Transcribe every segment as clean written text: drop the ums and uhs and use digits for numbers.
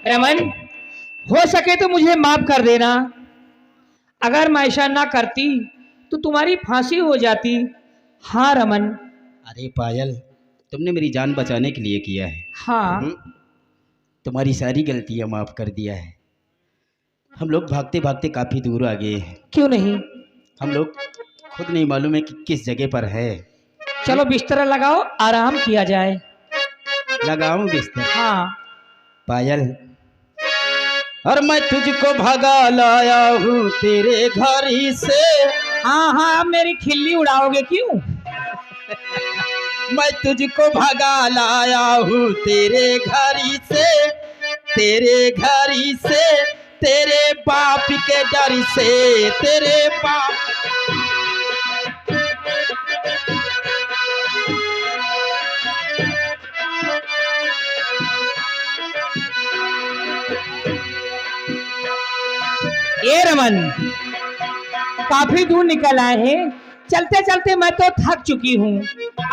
रमन, हो सके तो मुझे माफ कर देना। अगर मैं ऐसा ना करती तो तुम्हारी फांसी हो जाती। हाँ रमन। अरे पायल, तुमने मेरी जान बचाने के लिए किया है। हाँ। तुम्हारी सारी गलतियां माफ कर दिया है। हम लोग भागते भागते काफ़ी दूर आ गए हैं। क्यों नहीं? हम लोग खुद नहीं मालूम है कि किस जगह पर है। चलो बिस्तर लगाओ, आराम किया जाए। लगाऊं बिस्तर? हाँ। पायल, और मैं तुझको भगा लाया हूँ तेरे घर ही से। हाँ हाँ, मेरी खिल्ली उड़ाओगे क्यों? मैं तुझको भगा लाया हूँ तेरे घर ही से, तेरे घर ही से, तेरे बाप के डर से, तेरे बाप। ये रमन, काफी दूर निकल आए हैं। चलते चलते मैं तो थक चुकी हूँ,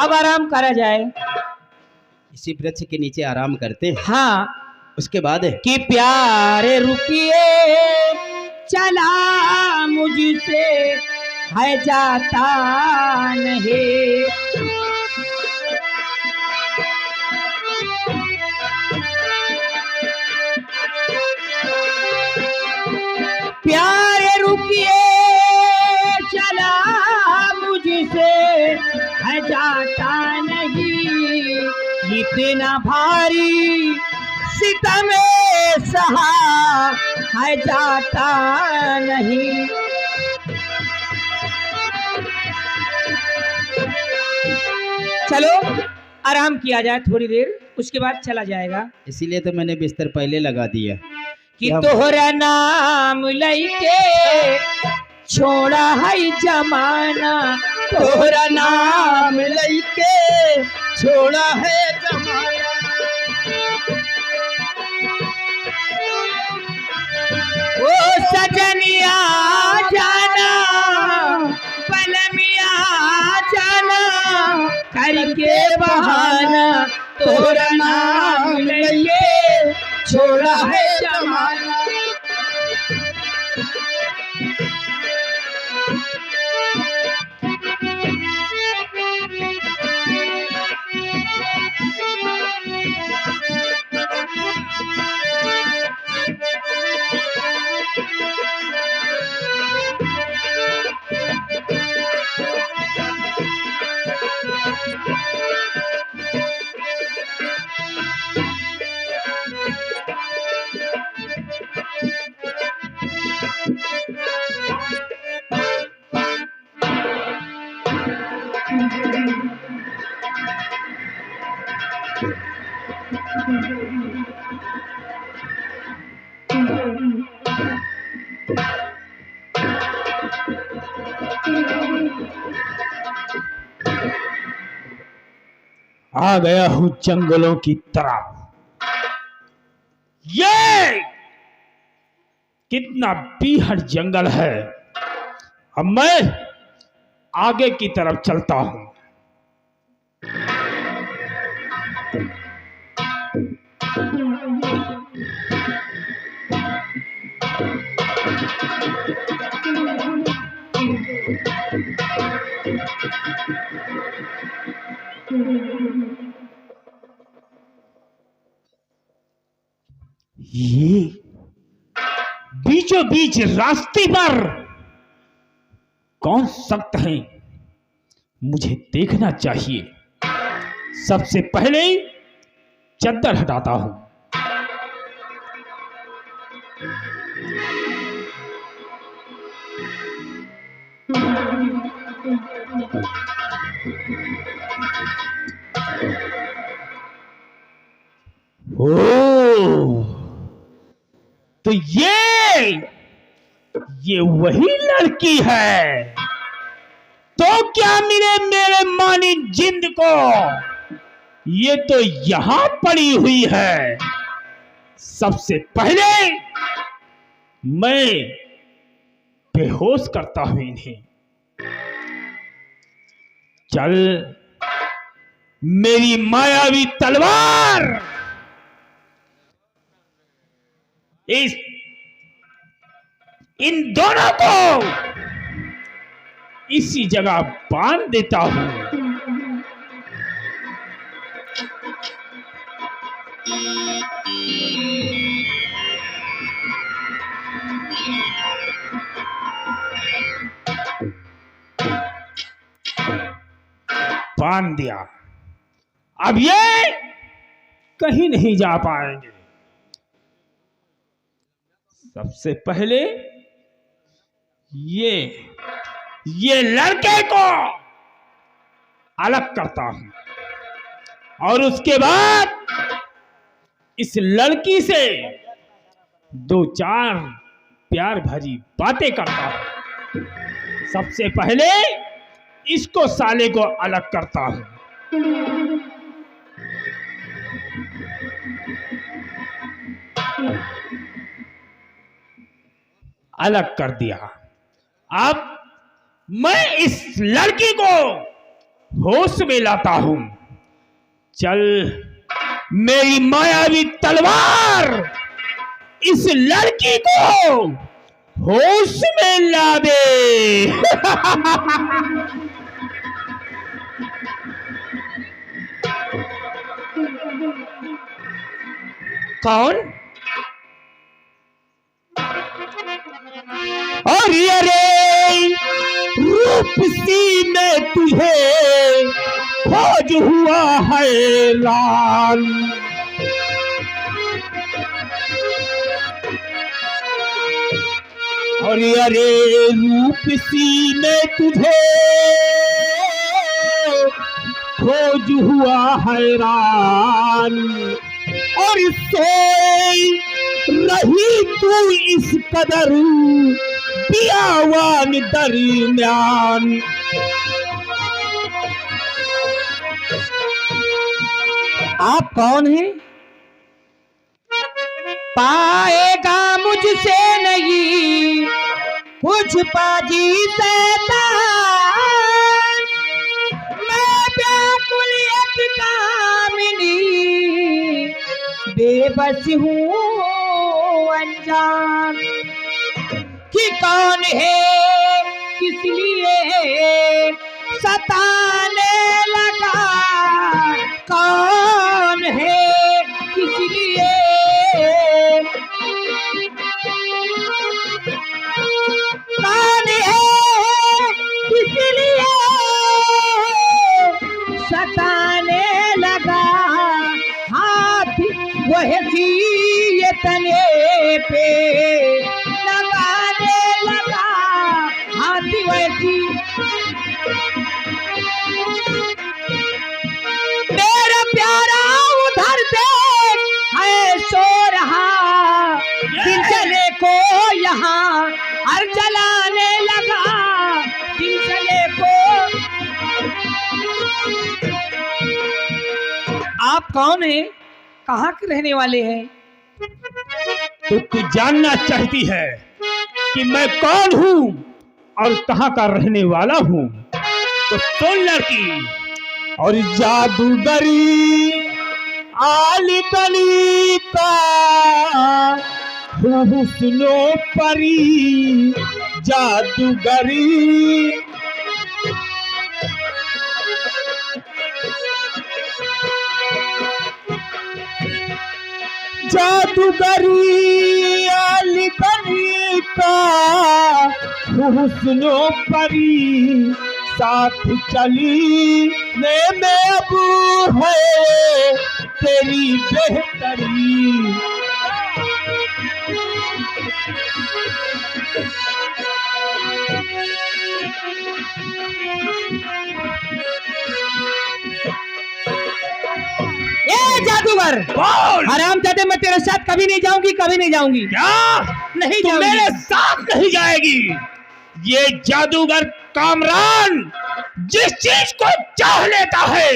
अब आराम करा जाए। इसी वृक्ष के नीचे आराम करते हैं। हाँ। उसके बाद कि प्यारे रुकिए, चला मुझसे है जाता नहीं। प्यारे रुकिए, चला मुझसे है जाता नहीं। इतना भारी सितम सहा है जाता नहीं। चलो आराम किया जाए थोड़ी देर, उसके बाद चला जाएगा। इसीलिए तो मैंने बिस्तर पहले लगा दिया कि तोहरा नाम लइके छोड़ा है जमाना। तोहरा नाम लइके छोड़ा है जमाना। ओ सजनिया जाना, पलमिया जाना, करके बहाना। तोहरा नाम लइके छोड़ा है जमाना। आ गया हूं जंगलों की तरफ। ये कितना बीहड़ जंगल है। अब मैं आगे की तरफ चलता हूं। ये बीचों बीच रास्ते पर कौन सख्त है, मुझे देखना चाहिए। सबसे पहले चद्दर हटाता हूं। ओ, तो ये वही लड़की है। तो क्या मिले मेरे मानी जिंद को, ये तो यहां पड़ी हुई है। सबसे पहले मैं बेहोश करता हूं इन्हें। चल मेरी मायावी तलवार इन दोनों को इसी जगह बांध देता हूं। बांध दिया। अब ये कहीं नहीं जा पाएंगे। सबसे पहले ये लड़के को अलग करता हूं और उसके बाद इस लड़की से दो चार प्यार भरी बातें करता हूं। सबसे पहले इसको साले को अलग करता हूं। अलग कर दिया। अब मैं इस लड़की को होश में लाता हूं। चल मेरी मायावी तलवार इस लड़की को होश में ला दे। कौन? और अरे रूपसी में तुझे खोज हुआ हैरान। और अरे रूपसी में तुझे खोज हुआ हैरान। और सोई रही तू इस कदर पियावान दरमियान। आप कौन हैं? पाएगा मुझसे नहीं कुछ पाजी शैतान। मैं व्याकुल एक कामिनी बेबस हूँ अनजान। कि कौन है किस लिए सताने लगा। कौन है किस लिए कौन है किस लिए सताने लगा। हाथ वह ये तने पे लगाने लगा। हाथ वैसी मेरा प्यारा उधर देख है सो रहा। दिल चले को यहाँ हर जलाने लगा। दिल चले को। आप कौन हैं? कहाँ के रहने वाले हैं? तो तू जानना चाहती है कि मैं कौन हूं और कहां का रहने वाला हूं? तो सुन लड़की। और जादूगरी आली कली का हुस्नो परी। जादूगरी जादूगरी आली कली का हुस्नो परी। साथ चली में अब है तेरी बेहतरी। जादूगर बोल। हरामजादे, मैं तेरे साथ कभी नहीं जाऊंगी। कभी नहीं जाऊंगी। क्या? नहीं तू जाऊंगी। मेरे साथ नहीं जाएगी। ये जादूगर कामरान जिस चीज को चाह लेता है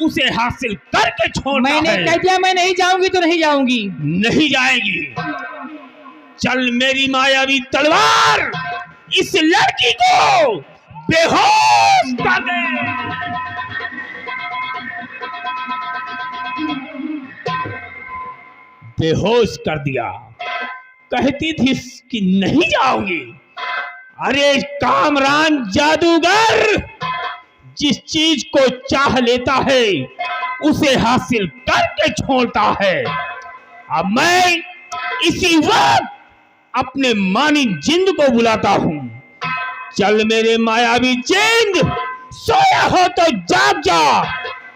उसे हासिल करके छोड़ता है। मैंने कह दिया मैं नहीं जाऊंगी तो नहीं जाऊंगी। नहीं जाएगी। चल मेरी मायावी तलवार इस लड़की को बेहोश कर दे। बेहोश कर दिया। कहती थी कि नहीं जाऊंगी। अरे कामरान जादूगर, जिस चीज को चाह लेता है उसे हासिल करके छोड़ता है। अब मैं इसी वक्त अपने मानी जिंद को बुलाता हूं। चल मेरे मायावी जिंद, सोया हो तो जाग जा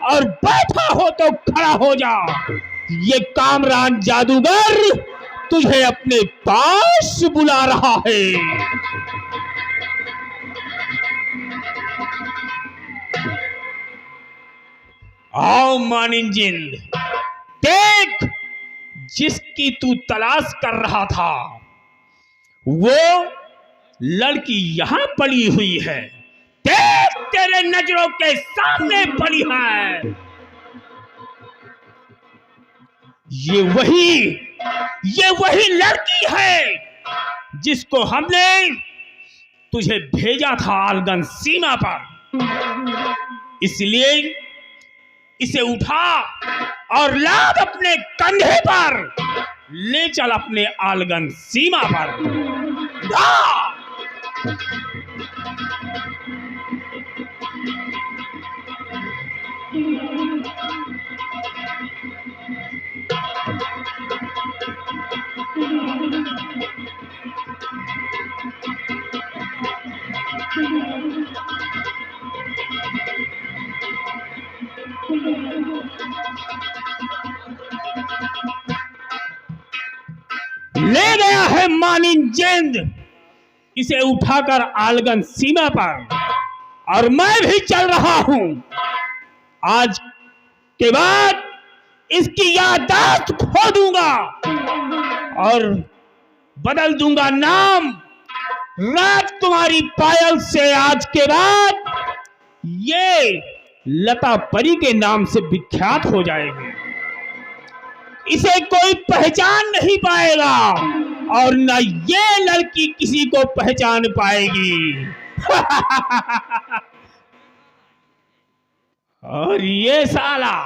और बैठा हो तो खड़ा हो जा। ये कामरान जादूगर तुझे अपने पास बुला रहा है। आओ मानिन जिंद, देख जिसकी तू तलाश कर रहा था वो लड़की यहां पड़ी हुई है। देख तेरे नजरों के सामने पड़ी है। ये वही लड़की है जिसको हमने तुझे भेजा था आलगन सीमा पर। इसलिए इसे उठा और लाद अपने कंधे पर, ले चल अपने आलगन सीमा पर। ले गया है मानिन जिंद इसे उठाकर आलगन सीमा पर, और मैं भी चल रहा हूं। आज के बाद इसकी याददाश्त खो दूंगा और बदल दूंगा नाम। राजकुमारी पायल से आज के बाद ये लता परी के नाम से विख्यात हो जाएगी। इसे कोई पहचान नहीं पाएगा और न ये लड़की किसी को पहचान पाएगी। और ये साला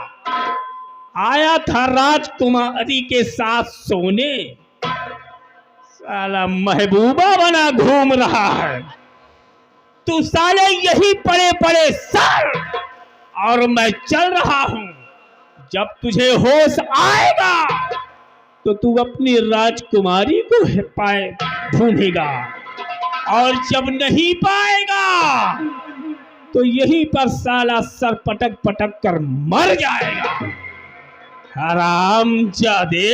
आया था राजकुमारी के साथ सोने, साला महबूबा बना घूम रहा है। तू साले यही पड़े पड़े सर, और मैं चल रहा हूं। जब तुझे होश आएगा तो तू अपनी राजकुमारी को पाए ढूंढेगा, और जब नहीं पाएगा तो यहीं पर साला सर पटक पटक कर मर जाएगा। हरामजादे।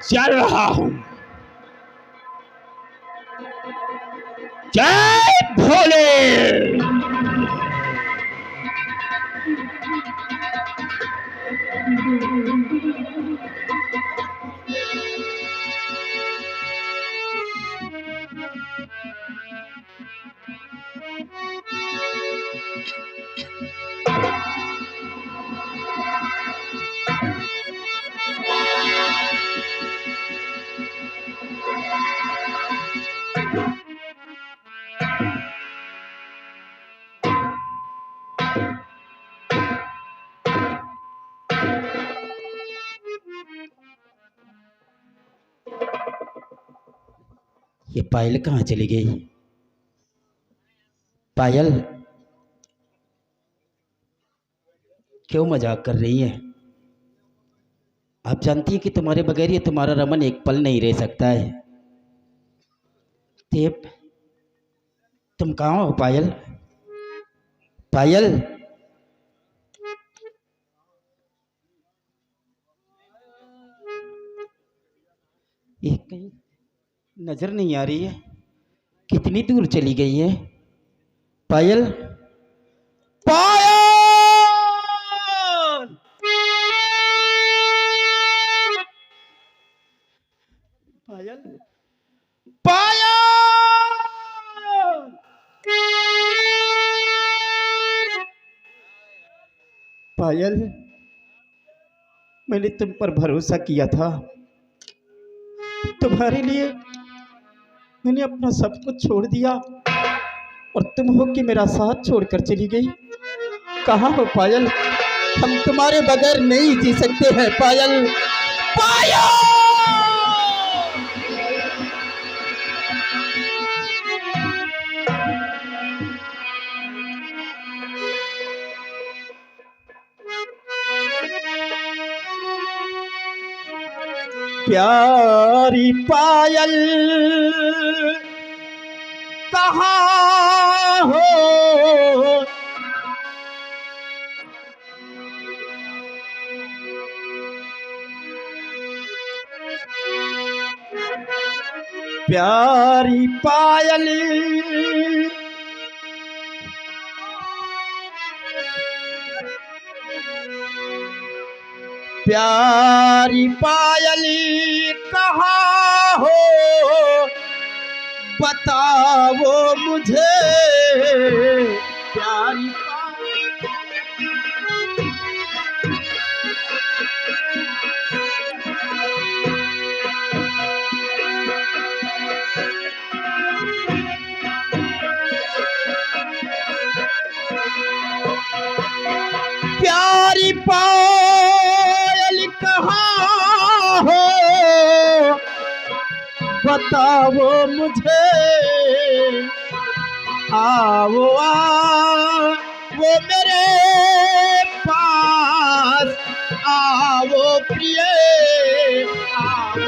चल रहा हूं। जय भोले। ये पायल कहाँ चली गई? पायल क्यों मजाक कर रही है? आप जानती हैं कि तुम्हारे बगैर ये तुम्हारा रमन एक पल नहीं रह सकता है। देव, तुम कहाँ हो पायल? पायल, ये कहीं नजर नहीं आ रही है। कितनी दूर चली गई है पायल? पायल, पायल, पायल, पायल, मैंने तुम पर भरोसा किया था, तुम्हारे लिए मैंने अपना सब कुछ छोड़ दिया और तुम हो कि मेरा साथ छोड़कर चली गई। कहाँ हो पायल? हम तुम्हारे बगैर नहीं जी सकते हैं पायल। पायल! प्यारी पायल कहाँ हो? प्यारी पायल प्यारी पायल कहाँ हो? बताओ मुझे प्यारी प्यारी पायल कहाँ हो? बताओ मुझे। आओ वो मेरे पास, आओ प्रिय आओ।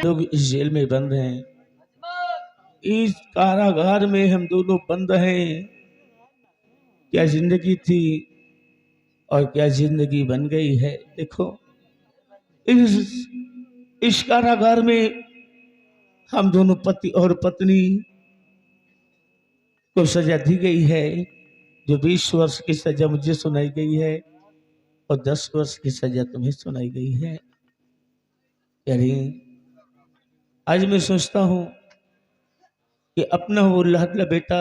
लोग इस जेल में बंद हैं, इस कारागार में हम दोनों बंद हैं। क्या जिंदगी थी और क्या जिंदगी बन गई है। देखो इस कारागार में हम दोनों पति और पत्नी को सजा दी गई है। जो 20 वर्ष की सजा मुझे सुनाई गई है और 10 वर्ष की सजा तुम्हें सुनाई गई है। यानी आज मैं सोचता हूं कि अपना वो लाडला बेटा,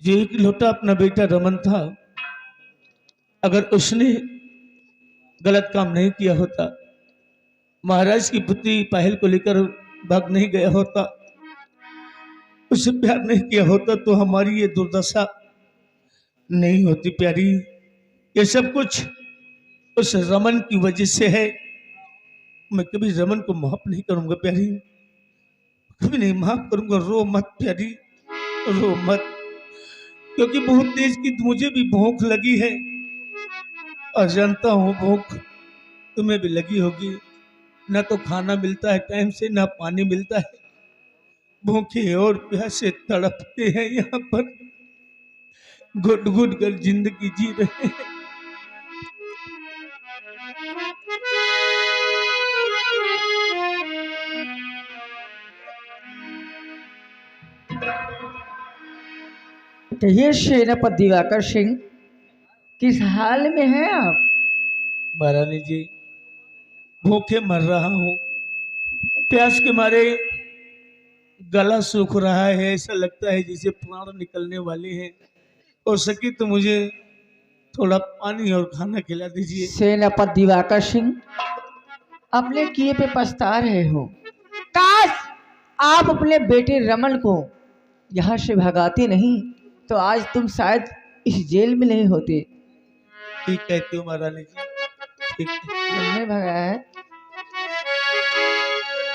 जो एक लौटा अपना बेटा रमन था, अगर उसने गलत काम नहीं किया होता, महाराज की पुत्री पायल को लेकर भाग नहीं गया होता, उससे प्यार नहीं किया होता, तो हमारी ये दुर्दशा नहीं होती प्यारी। ये सब कुछ उस रमन की वजह से है। मैं कभी रमन को माफ नहीं करूंगा प्यारी, कभी नहीं माफ करूंगा। रो मत प्यारी, रो मत, क्योंकि बहुत तेज की मुझे भी भूख लगी है और जानता हूं भूख तुम्हें भी लगी होगी। ना तो खाना मिलता है टाइम से, ना पानी मिलता है। भूखे और प्यासे तड़पते हैं यहाँ पर, घुट घुट कर जिंदगी जी रहे हैं। कहिए सेनापति दिवाकर सिंह, किस हाल में हैं आप? महारानी जी, भूखे मर रहा हूँ, प्यास के मारे गला सूख रहा है। ऐसा लगता है जैसे प्राण निकलने वाले हैं। हो सके तो मुझे थोड़ा पानी और खाना खिला दीजिए। सेनापति दिवाकर सिंह, अपने किए पे पछता रहे हो। काश आप अपने बेटे रमन को यहाँ से भगाते नहीं तो आज तुम शायद इस जेल में नहीं होते। ठीक कहते हो महारानी जी, ठीक है। तुमने भगाया है?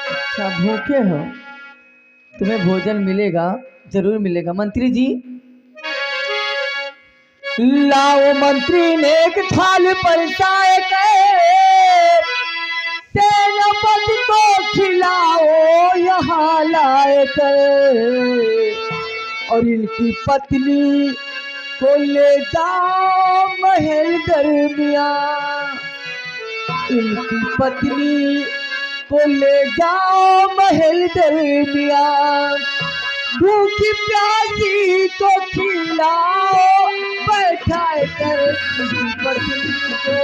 अच्छा, भूखे हो, तुम्हें भोजन मिलेगा, जरूर मिलेगा। मंत्री जी लाओ, मंत्री ने एक थाल परसाए सेनापति को खिलाओ यहाँ लाए कर। और इनकी पत्नी को ले जाओ महल दरमिया, इनकी पत्नी को ले जाओ महल दरमिया, भूखी प्यासी को खिलाओ बैठाए कर इनकी पत्नी को।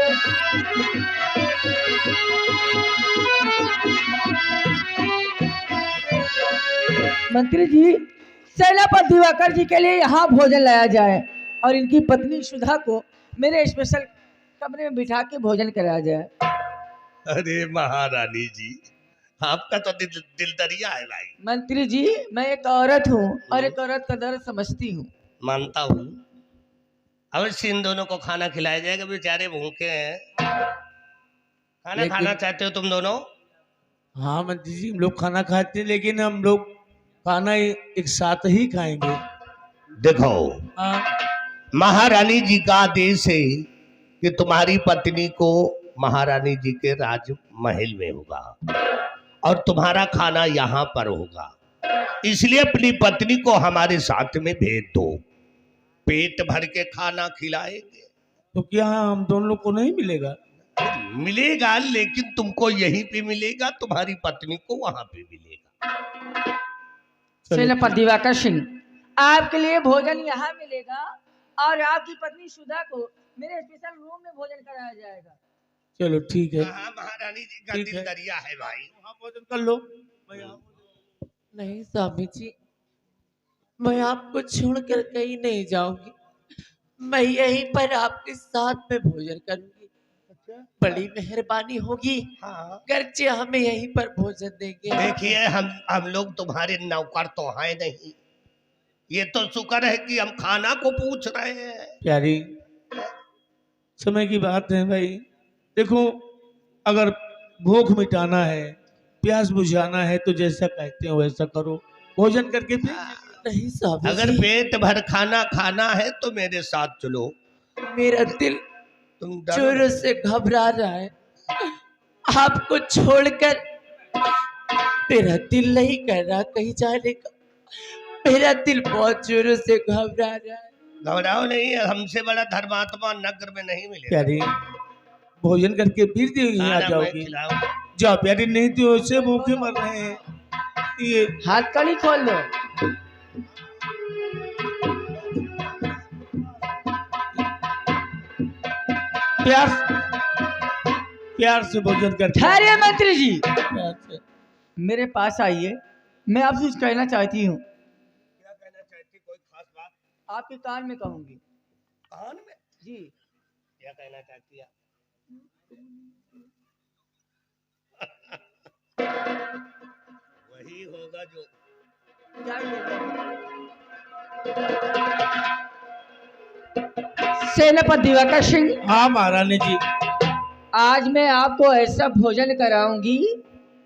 मंत्री जी, सेनापति दिवाकर जी के लिए यहाँ भोजन लाया जाए और इनकी पत्नी सुधा को मेरे स्पेशल कमरे में बिठा के भोजन कराया जाए। अरे महारानी जी, आपका तो दिल दरिया है भाई। मंत्री जी, मैं एक औरत हूँ और एक औरत का दर्द समझती हूँ। मानता हूँ, अवश्य इन दोनों को खाना खिलाया जाएगा, बेचारे भूखे हैं। खाना खाना चाहते हो तुम दोनों? हाँ मंत्री जी, हम लोग खाना खाते हैं, लेकिन हम लोग खाना एक साथ ही खाएंगे। देखो, हाँ। महारानी जी का आदेश है कि तुम्हारी पत्नी को महारानी जी के राजमहल में होगा और तुम्हारा खाना यहाँ पर होगा, इसलिए अपनी पत्नी को हमारे साथ में भेज दो, पेट भर के खाना खिलाएंगे। तो क्या हम दोनों लोग को नहीं मिलेगा? मिलेगा, लेकिन तुमको यहीं पे मिलेगा, तुम्हारी पत्नी को वहां पे मिलेगा। सेनापति दिवाकर सिंह, आपके लिए भोजन यहाँ मिलेगा और आपकी पत्नी सुधा को मेरे स्पेशल रूम में भोजन कराया जाएगा। चलो ठीक है। हाँ, महारानी जी का ठीक दिल है। दरिया है भाई। वहाँ भोजन कर लो। नहीं स्वामी जी, मैं आपको छोड़कर कहीं नहीं जाऊंगी, मैं यहीं पर आपके साथ में भोजन करूंगी। बड़ी मेहरबानी होगी हाँ। गर्चे हमें यहीं पर भोजन देंगे। देखिए, हम लोग तुम्हारे नौकर तो हैं नहीं, ये तो शुक्र है कि हम खाना को पूछ रहे हैं। प्यारी, समय की बात है भाई। देखो, अगर भूख मिटाना है, प्यास बुझाना है, तो जैसा कहते हो वैसा करो, भोजन करके फिर। नहीं स्वामी अगर जी, पेट भर खाना खाना है तो मेरे साथ चलो। मेरा दिल तुम डरो जोरों से घबरा रहा है, आपको छोड़कर मेरा दिल नहीं कर रहा कहीं जाने का, मेरा दिल बहुत जोरों से घबरा रहा है। घबराओ नहीं, हमसे बड़ा धर्मात्मा नगर में नहीं मिलेगा। प्यारी, भोजन करके फिर आ खाना मैं जाओगी। खिलाऊंगा। जाओ प्यारी, नहीं तो ऐसे भूखे मर रहे हैं। ये हाथ कड़ी खोल दो। प्यार प्यार से भोजन करके। ठहरिए मंत्री जी, प्यार से। मेरे पास आइए, मैं आपसे कुछ कहना चाहती हूँ। क्या कहना चाहती, कोई खास बात? आपके कान में कहूंगी। कान में जी, क्या कहना चाहती है? वही होगा जो सेनापति दिवाकर सिंह, हाँ महारानी जी, आज मैं आपको ऐसा भोजन कराऊंगी,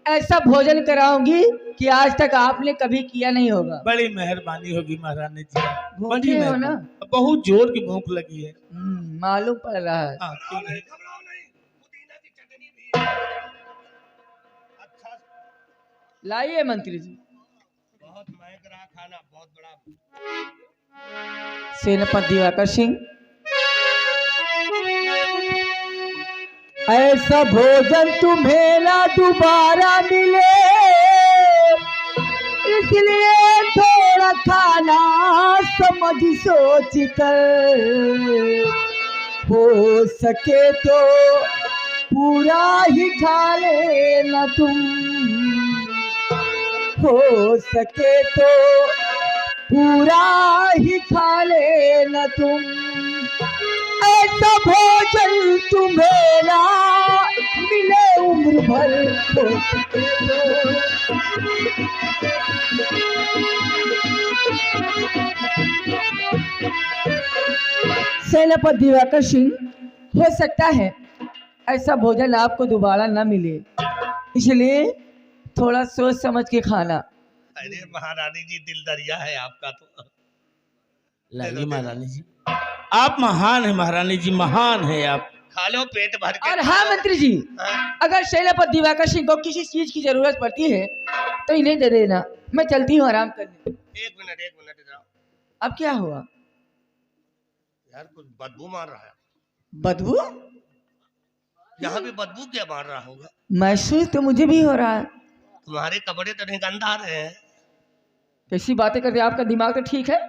ऐसा भोजन कराऊंगी कि आज तक आपने कभी किया नहीं होगा। बड़ी मेहरबानी होगी महारानी जी। भूखे बड़ी हो ना? मेहरबानी। बहुत जोर की भूख लगी है। मालूम पड़ रहा है। हाँ, ठीक है। घबराओ नहीं, पुदीना की चटनी भी है। अच्छा, लाइए मंत्री जी। बहुत महक रहा खाना, बहुत बड़ा। सेनापति दिवाकर सिंह, ऐसा भोजन तुम्हें ना दोबारा मिले, इसलिए थोड़ा खाना समझ सोच कर, हो सके तो पूरा ही खा लेना तुम, हो सके तो पूरा ही खा लेना तुम, ऐसा भोजन तुम्हें ना मिले उम्र भर, हो सके तो। सेनापति दिवाकर सिंह, हो सकता है ऐसा भोजन आपको दोबारा न मिले, इसलिए थोड़ा सोच समझ के खाना। अरे महारानी जी, दिल दरिया है आपका तो। लाइए महारानी जी, आप महान है महारानी जी, महान है आप। खा लो पेट भर के। और हाँ मंत्री जी, हाँ? अगर सेनापति दिवाकर सिंह को किसी चीज की जरूरत पड़ती है तो इन्हें दे देना, मैं चलती हूँ आराम करने। एक मिनट इधर आओ। अब क्या हुआ? यार कुछ बदबू मार रहा है। बदबू? यहाँ भी बदबू क्या मार रहा होगा? महसूस तो मुझे भी हो रहा है। तुम्हारे कपड़े तो नहीं गंदा रहे हैं? कैसी बातें कर रहे हैं? आपका दिमाग तो ठीक है?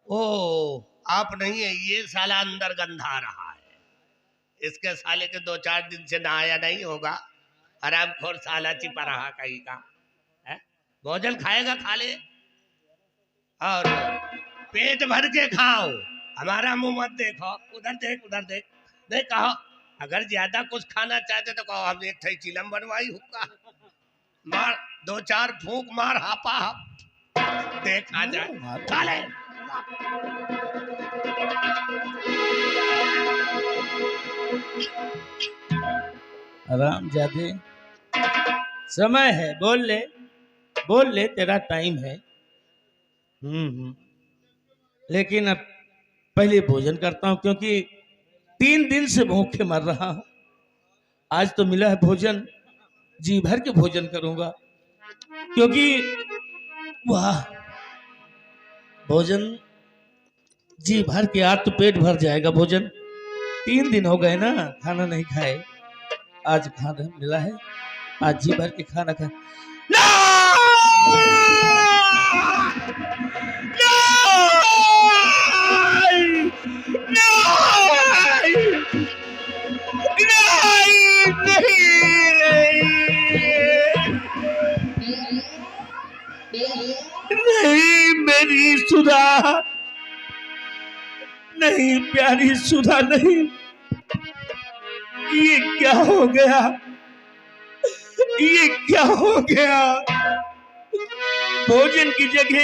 ओ, आप नहीं है, ये साला अंदर गंधा रहा है। इसके साले के 2-4 दिन से नहाया नहीं होगा। हरामखोर साला चिपा रहा कहीं का है। भोजन खाएगा खा ले, और पेट भर के खाओ। हमारा मुंह मत देखो, उधर देख उधर देख। नहीं कहो, अगर ज्यादा कुछ खाना चाहते तो कहो हमने एक थई चिलम बनवाई हुक्का मार, 2-4 फूंक मार, हापा हाप देखा जाए, खा ले। आराम जादे, समय है, बोल ले, तेरा टाइम है। लेकिन अब पहले भोजन करता हूं, क्योंकि 3 दिन से भूखे मर रहा हूं। आज तो मिला है भोजन, जी भर के भोजन करूंगा, क्योंकि वाह, भोजन जी भर के, आज तो पेट भर जाएगा भोजन। 3 दिन हो गए ना खाना नहीं खाए, आज खाना मिला है, आज जी भर के खाना खाए। नहीं मेरी सुधा, नहीं प्यारी सुधा, नहीं। ये क्या हो गया, ये क्या हो गया? भोजन की जगह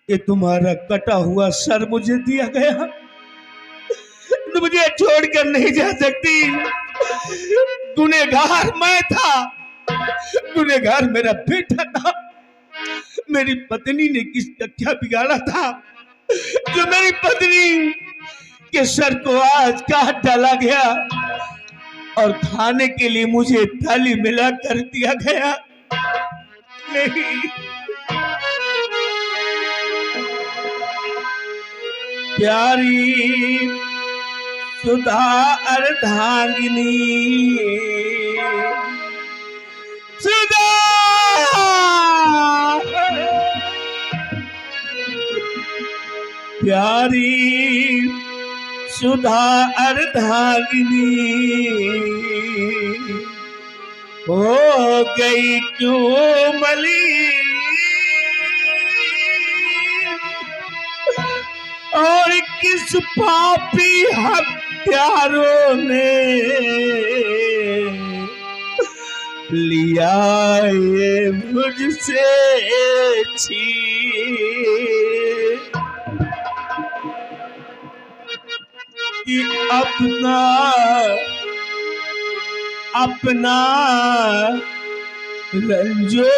ये तुम्हारा कटा हुआ सर मुझे दिया गया। तुम मुझे छोड़कर नहीं जा सकती। गुनहगार मैं था, गुनहगार मेरा बेटा था। मेरी पत्नी ने किसका क्या बिगाड़ा था जो मेरी पत्नी के सर को आज काट डाला गया और खाने के लिए मुझे थाली मिला कर दिया गया? नहीं, प्यारी सुधा अर्धांगिनी, सुधा, प्यारी सुधा अर्धांगिनी, हो गई क्यों मलिन, और किस पापी हत्यारों ने लिया ये मुझसे छीन, कि अपना अपना रंजो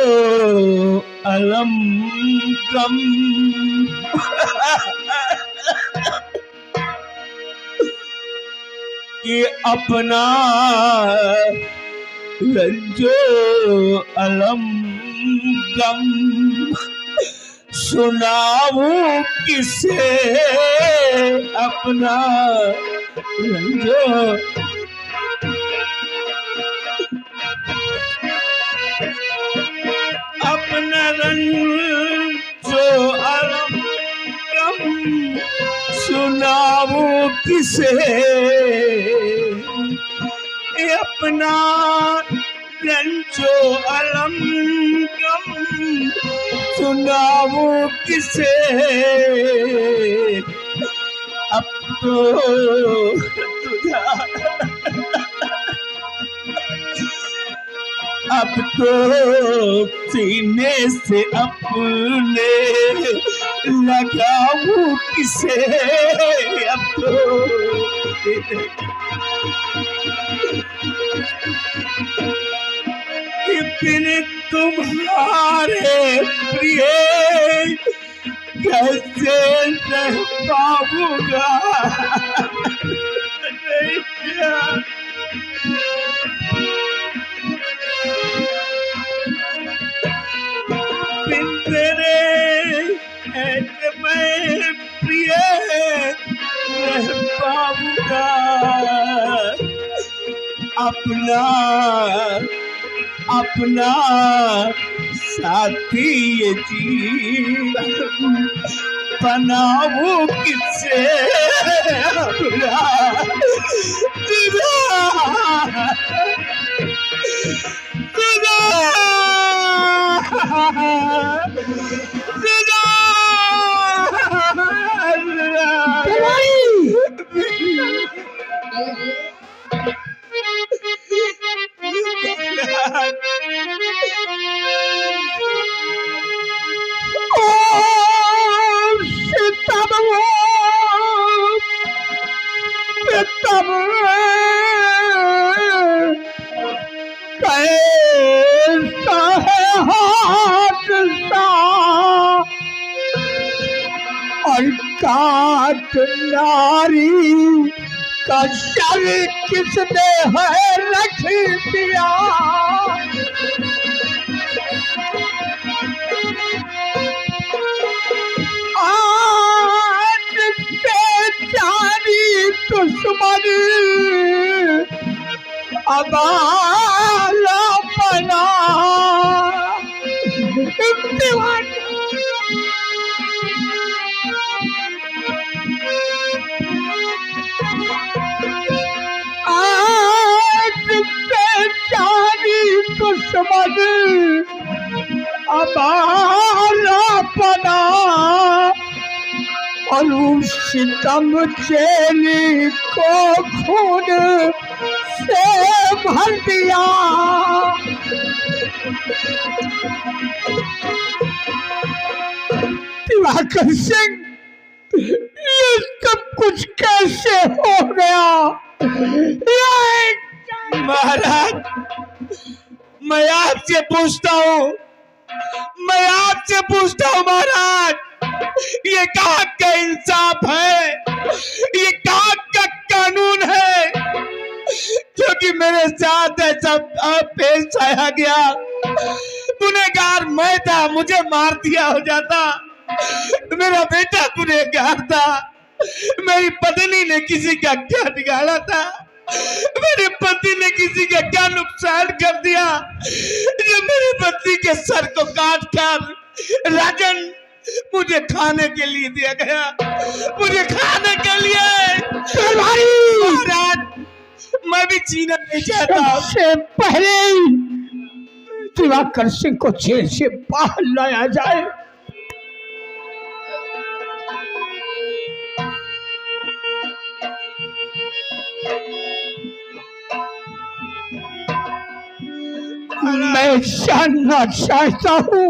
अलम गम कि अपना रंजो अलम गम सुनाऊं किसे, अपना रंजो अपना रंजो अलम गम सुनाऊं किसे, अपना रंजो अलम गम सुनाऊं किसे। अब तो अब तो सीने से अपने लगाऊं किसे, अब तो बिन तुम्हारे प्रिय कैसे रह पाऊंगा। बिन तेरे ऐसे मैं प्रिय रह पाऊंगा, अपना अपना साथी ये जीवन बनाऊं किससे, अपना कैसा है हादसा और काट नारी का शर किसने है रख दिया। आज बेचारी दुश्मनी अबाला बना आज बेचारी दुश्मन अबाला बना और उस सितम चेली को खून से भर दिया। दिवाकर सिंह, ये सब कुछ कैसे हो गया? महाराज, मैं आपसे पूछता हूँ, मैं आपसे पूछता हूँ महाराज, ये कहाँ का इंसाफ है, ये कहाँ का कानून है जो कि मेरे साथ ऐसा पेश आया गया? गुनहगार मैं था, मुझे मार दिया हो जाता, मेरा बेटा गुनहगार था, मेरी पत्नी ने किसी का क्या बिगाड़ा था, मेरे पति ने किसी का क्या नुकसान कर दिया जो मेरी पत्नी के सर को काट कर राजन मुझे खाने के लिए दिया गया, मुझे खाने के लिए। महाराज, मैं भी जीना नहीं चाहता। सबसे पहले दिवाकर सिंह को जेल से बाहर लाया जाए। मैं जानना चाहता हूँ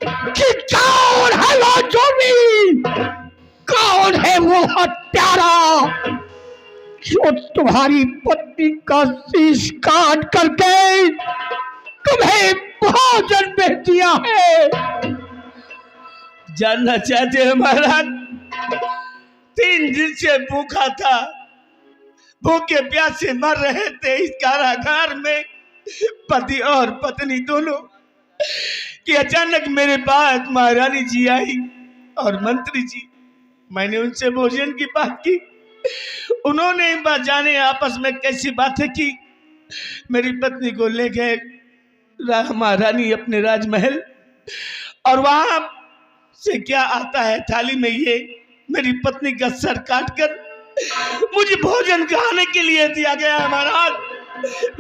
कि कौन है वो जोगी, कौन है वो हत्यारा जो तुम्हारी पत्नी का शीश काट करके तुम्हें भोजन में दिया है। जानना चाहते हैं महाराज? 3 दिन से भूखा था, भूखे प्यासे मर रहे थे इस कारागार में, पति और पत्नी दोनों, कि अचानक मेरे पास महारानी जी आई और मंत्री जी। मैंने उनसे भोजन की बात की, उन्होंने जाने आपस में कैसी बातें की। मेरी पत्नी को ले गए महारानी अपने राजमहल, और वहां से क्या आता है थाली में, ये मेरी पत्नी का सर काटकर मुझे भोजन खाने के लिए दिया गया है महाराज,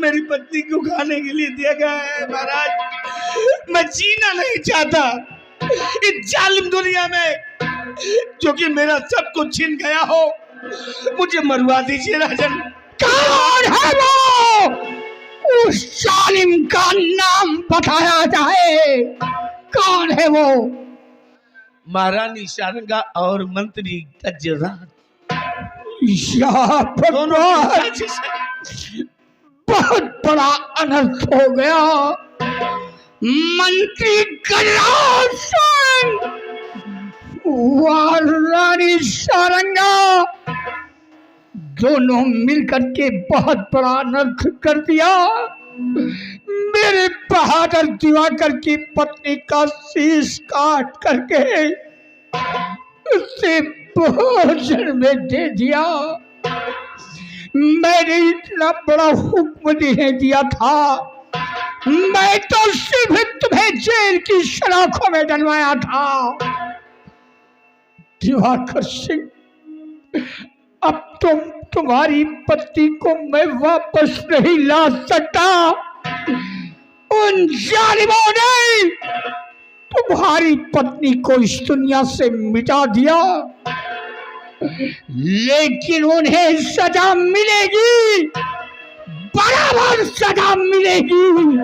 मेरी पत्नी को खाने के लिए दिया गया है महाराज। मैं जीना नहीं चाहता इस जालिम दुनिया में जो कि मेरा सब कुछ छीन गया हो, मुझे मरवा दीजिए राजन। कौन है वो? उस जालिम का नाम बताया जाए, कौन है वो? महारानी शारंगा और मंत्री गजराज। या भगवान, बहुत बड़ा अनर्थ हो गया। मंत्री गजराज सिंह और रानी शारंगा दोनों मिलकर के बहुत बड़ा अनर्थ कर दिया। मेरे बहादुर दिवाकर की पत्नी का शीश काट करके उसे भोजन में दे दिया। मैंने इतना बड़ा हुक्म नहीं दिया था, मैं तो सिर्फ तुम्हें जेल की सलाखों में डलवाया था। दिवाकर सिंह, अब तुम्हारी पत्नी को मैं वापस नहीं ला सकता। उन जालिमों ने तुम्हारी पत्नी को इस दुनिया से मिटा दिया, लेकिन उन्हें सजा मिलेगी, बराबर सजा मिलेगी।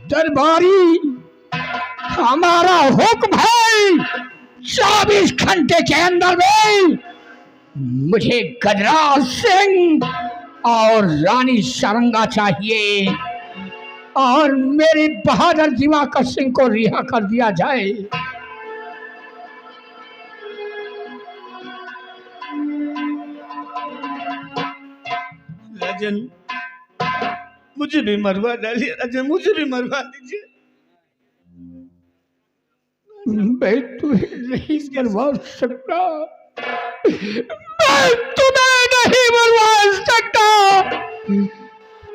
दरबारी, हमारा हुक्म है 24 घंटे के अंदर में मुझे गजराज सिंह और रानी सारंगा चाहिए और मेरे बहादुर दिवाकर सिंह को रिहा कर दिया जाए। राजन, मुझे भी मरवा डालिए राजन, मुझे भी मरवा दीजिए। मैं तुम्हें नहीं मरवा सकता, मैं तुम्हें नहीं मरवा सकता,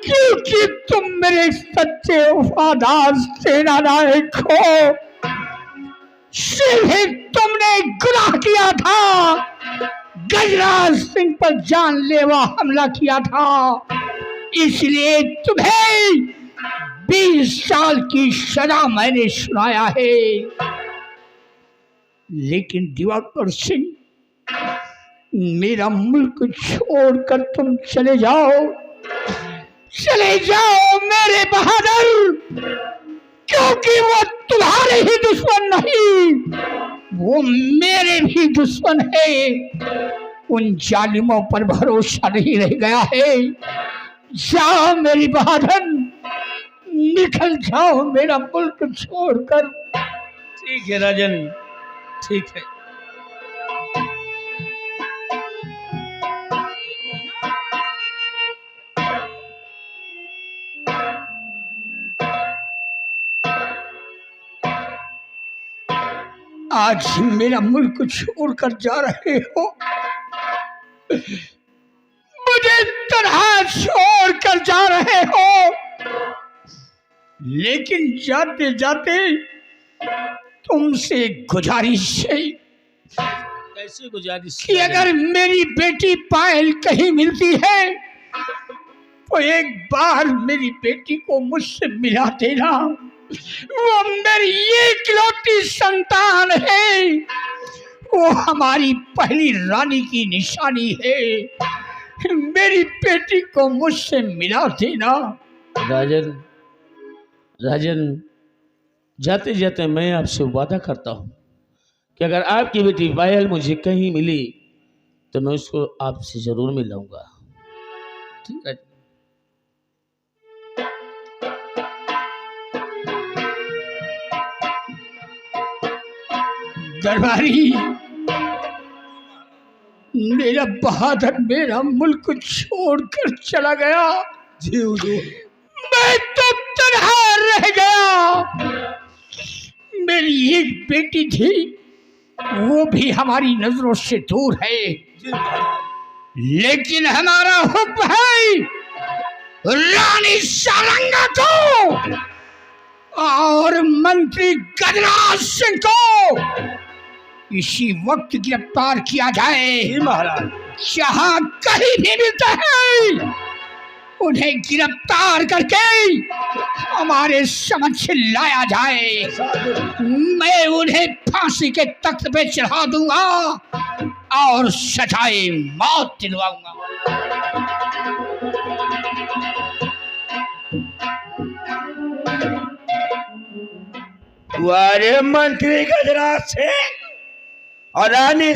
क्योंकि तुम मेरे सच्चे वफादार सेनानायक हो। सिर्फ तुमने गुनाह किया था, गजराज सिंह पर जानलेवा हमला किया था, इसलिए तुम्हें 20 साल की सजा मैंने सुनाया है। लेकिन दिवाकर सिंह, मेरा मुल्क छोड़कर तुम चले जाओ मेरे बहादुर, क्योंकि वो तुम्हारे ही दुश्मन नहीं, वो मेरे भी दुश्मन है। उन जालिमों पर भरोसा नहीं रह गया है। जाओ मेरी बहादुर, निकल जाओ मेरा मुल्क छोड़कर। ठीक है राजन, ठीक है। आज मेरा मुल्क छोड़कर जा रहे हो, मुझे तन्हा छोड़कर जा रहे हो, लेकिन जाते जाते तुमसे गुजारिश है। कैसे गुजारिश? कि अगर मेरी बेटी पायल कहीं मिलती है तो एक बार मेरी बेटी को मुझसे मिला देना। वो मेरी इकलौती संतान है, वो हमारी पहली रानी की निशानी है। मेरी बेटी को मुझसे मिला देना। राजन, राजन, जाते जाते मैं आपसे वादा करता हूँ कि अगर आपकी बेटी पायल मुझे कहीं मिली तो मैं उसको आपसे जरूर मिलाऊंगा। ठीक है? दरबारी, मेरा बहादुर मेरा मुल्क छोड़कर चला गया। जी हुजूर। मैं तो तन्हा रह गया। मेरी एक बेटी थी, वो भी हमारी नजरों से दूर है, लेकिन हमारा हुक्म है रानी सारंगा को और मंत्री गजराज सिंह को इसी वक्त गिरफ्तार किया जाए। महाराज, जहाँ कहीं भी मिलता है उन्हें गिरफ्तार करके हमारे समक्ष लाया जाए। मैं उन्हें फांसी के तख्त पे चढ़ा दूंगा और सजाए मौत दिलवाऊंगा। तुम्हारे मंत्री गजराज सिंह और रानी